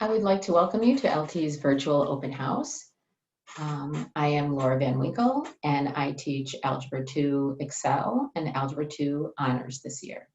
I would like to welcome you to LT's virtual open house. I am Laura VanWinkle, and I teach Algebra 2 Excel and Algebra 2 Honors this year.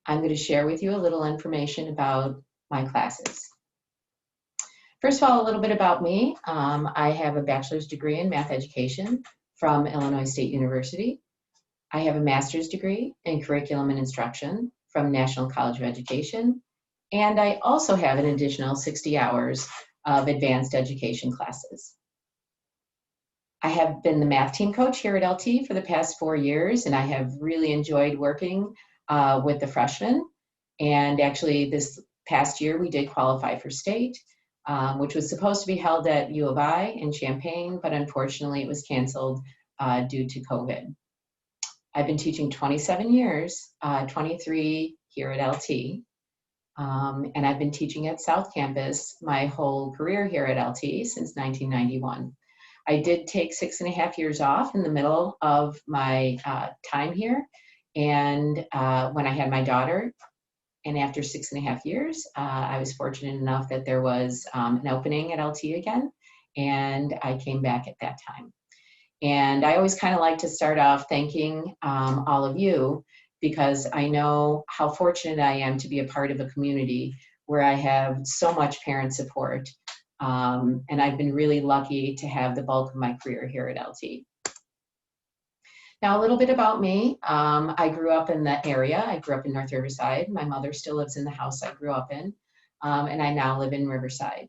I'm going to share with you a little information about my classes. First of all, a little bit about me. I have a bachelor's degree in math education from Illinois State University. I have a master's degree in curriculum and instruction from National College of Education. And I also have an additional 60 hours of advanced education classes. I have been the math team coach here at LT for the past 4 years, and I have really enjoyed working with the freshmen. And actually, this past year, we did qualify for state, which was supposed to be held at U of I in Champaign, but unfortunately, it was canceled due to COVID. I've been teaching 27 years, 23 here at LT. And I've been teaching at South Campus my whole career here at LT since 1991. I did take 6.5 years off in the middle of my time here. And when I had my daughter, and after 6.5 years, I was fortunate enough that there was an opening at LT again, and I came back at that time. And I always kind of like to start off thanking all of you, because I know how fortunate I am to be a part of a community where I have so much parent support. And I've been really lucky to have the bulk of my career here at LT. Now, a little bit about me. I grew up in the area. I grew up in North Riverside. My mother still lives in the house I grew up in, and I now live in Riverside.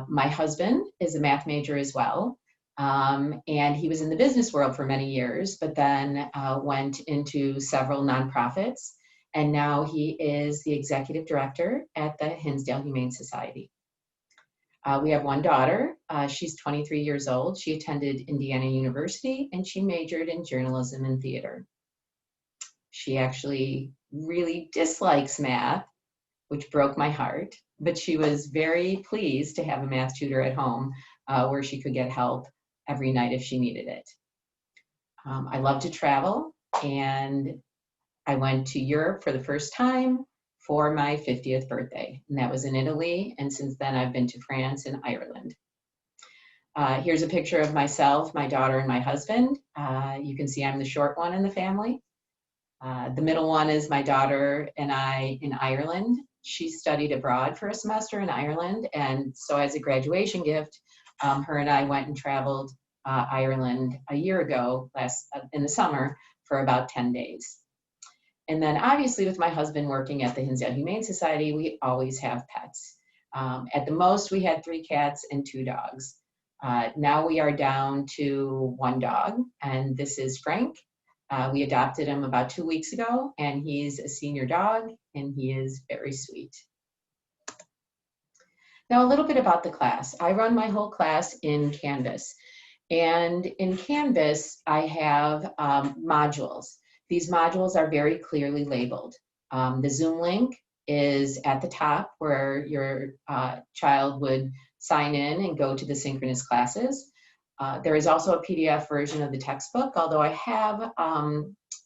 My husband is a math major as well. And he was in the business world for many years, but then went into several nonprofits. And now he is the executive director at the Hinsdale Humane Society. We have one daughter. She's 23 years old. She attended Indiana University, and she majored in journalism and theater. She actually really dislikes math, which broke my heart, but she was very pleased to have a math tutor at home where she could get help every night if she needed it. I love to travel, and I went to Europe for the first time for my 50th birthday, and that was in Italy, and since then I've been to France and Ireland. Here's a picture of myself, my daughter, and my husband. You can see I'm the short one in the family. The middle one is my daughter and I in Ireland. She studied abroad for a semester in Ireland, and so as a graduation gift, her and I went and traveled Ireland a year ago, in the summer, for about 10 days. And then obviously with my husband working at the Hinsdale Humane Society, we always have pets. At the most, we had 3 cats and 2 dogs. Now we are down to 1 dog, and this is Frank. We adopted him about 2 weeks ago, and he's a senior dog, and he is very sweet. Now, a little bit about the class. I run my whole class in Canvas. And in Canvas, I have modules. These modules are very clearly labeled. The Zoom link is at the top where your child would sign in and go to the synchronous classes. There is also a PDF version of the textbook, although I have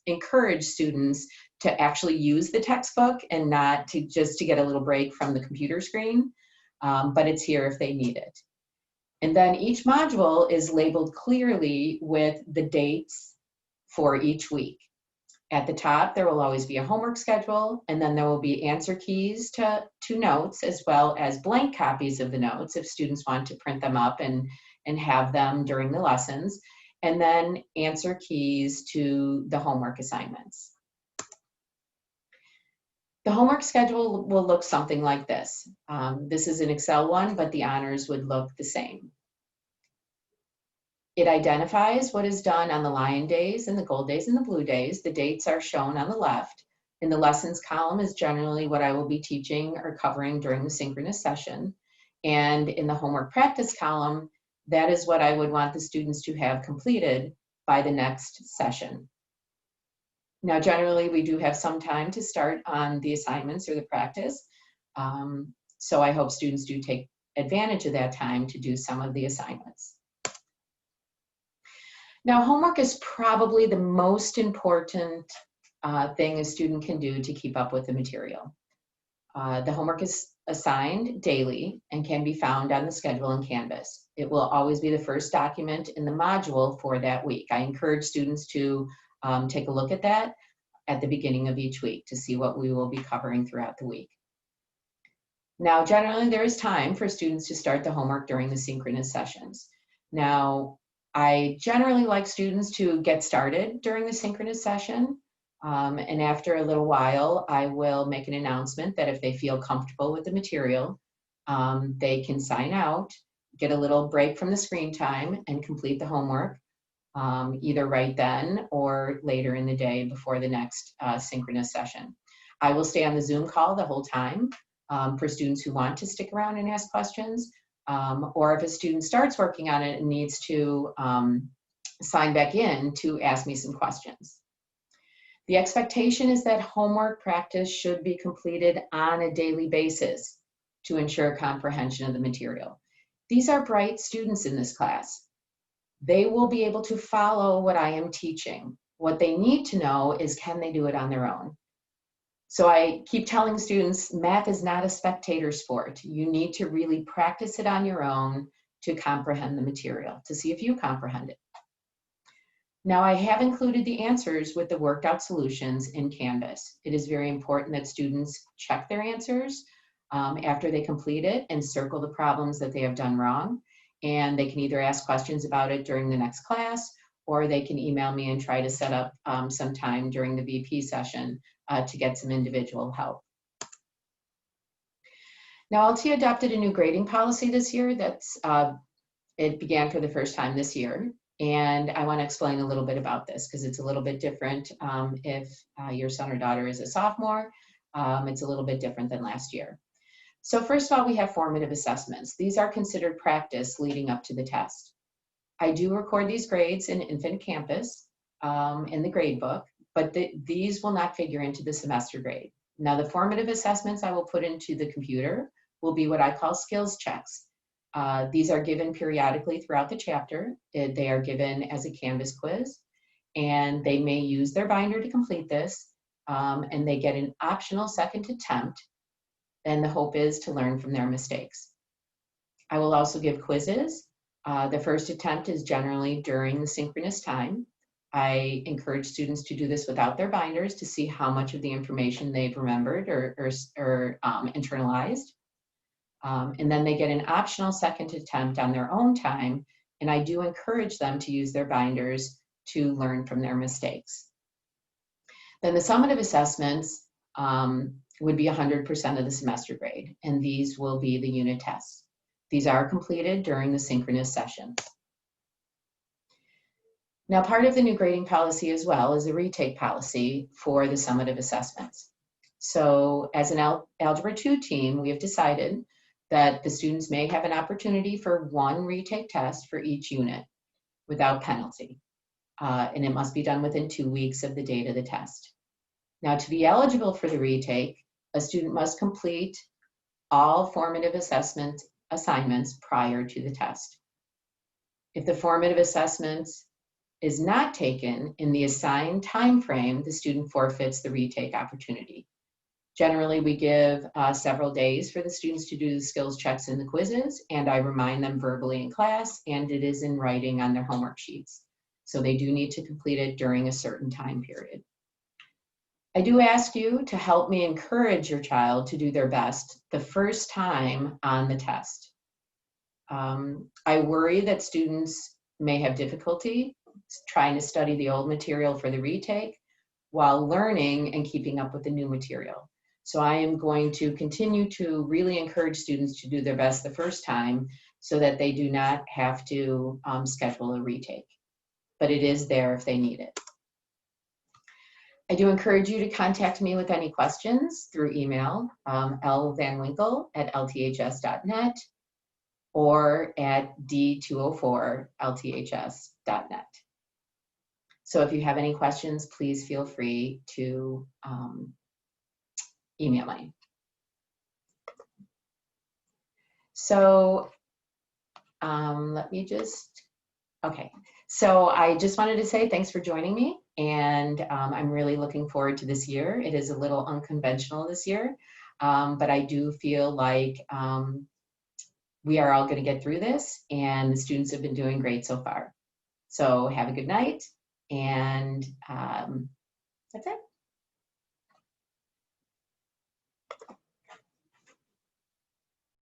encouraged students to actually use the textbook and not to just to get a little break from the computer screen. But it's here if they need it. And then each module is labeled clearly with the dates for each week. At the top, there will always be a homework schedule, and then there will be answer keys to notes, as well as blank copies of the notes if students want to print them up and have them during the lessons, and then answer keys to the homework assignments. The homework schedule will look something like this. This is an Excel one, but the honors would look the same. It identifies what is done on the lion days and the gold days and the blue days. The dates are shown on the left. In the lessons column is generally what I will be teaching or covering during the synchronous session. And in the homework practice column, that is what I would want the students to have completed by the next session. Now, generally, we do have some time to start on the assignments or the practice. So I hope students do take advantage of that time to do some of the assignments. Now, homework is probably the most important thing a student can do to keep up with the material. The homework is assigned daily and can be found on the schedule in Canvas. It will always be the first document in the module for that week. I encourage students to take a look at that at the beginning of each week to see what we will be covering throughout the week. Now, generally, there is time for students to start the homework during the synchronous sessions. Now, I generally like students to get started during the synchronous session. And after a little while, I will make an announcement that if they feel comfortable with the material, they can sign out, get a little break from the screen time, and complete the homework, either right then or later in the day before the next synchronous session. I will stay on the Zoom call the whole time for students who want to stick around and ask questions, or if a student starts working on it and needs to sign back in to ask me some questions. The expectation is that homework practice should be completed on a daily basis to ensure comprehension of the material. These are bright students in this class. They will be able to follow what I am teaching. What they need to know is, can they do it on their own? So I keep telling students, math is not a spectator sport. You need to really practice it on your own to comprehend the material, to see if you comprehend it. Now, I have included the answers with the worked out solutions in Canvas. It is very important that students check their answers after they complete it and circle the problems that they have done wrong. And they can either ask questions about it during the next class, or they can email me and try to set up some time during the VP session to get some individual help. Now, LT adopted a new grading policy this year. It began for the first time this year. And I want to explain a little bit about this because it's a little bit different if your son or daughter is a sophomore. It's a little bit different than last year. So first of all, we have formative assessments. These are considered practice leading up to the test. I do record these grades in Infinite Campus in the grade book, but these will not figure into the semester grade. Now, the formative assessments I will put into the computer will be what I call skills checks. These are given periodically throughout the chapter. They are given as a Canvas quiz, and they may use their binder to complete this, and they get an optional second attempt, and the hope is to learn from their mistakes. I will also give quizzes. The first attempt is generally during the synchronous time. I encourage students to do this without their binders to see how much of the information they've remembered or internalized. And then they get an optional second attempt on their own time, and I do encourage them to use their binders to learn from their mistakes. Then the summative assessments would be 100% of the semester grade, and these will be the unit tests. These are completed during the synchronous sessions. Now, part of the new grading policy as well is a retake policy for the summative assessments. So as an Algebra 2 team, we have decided that the students may have an opportunity for one retake test for each unit without penalty. And it must be done within 2 weeks of the date of the test. Now, to be eligible for the retake, a student must complete all formative assessment assignments prior to the test. If the formative assessments is not taken in the assigned time frame, the student forfeits the retake opportunity. Generally, we give several days for the students to do the skills checks and the quizzes, and I remind them verbally in class, and it is in writing on their homework sheets. So they do need to complete it during a certain time period. I do ask you to help me encourage your child to do their best the first time on the test. I worry that students may have difficulty trying to study the old material for the retake while learning and keeping up with the new material. So I am going to continue to really encourage students to do their best the first time so that they do not have to schedule a retake, but it is there if they need it. I do encourage you to contact me with any questions through email, lvanwinkle@lths.net or at d204lths.net. So if you have any questions, please feel free to email me. So let me just, okay. So I just wanted to say thanks for joining me, and I'm really looking forward to this year. It is a little unconventional this year. but I do feel like we are all going to get through this, and the students have been doing great so far. So have a good night, and that's it.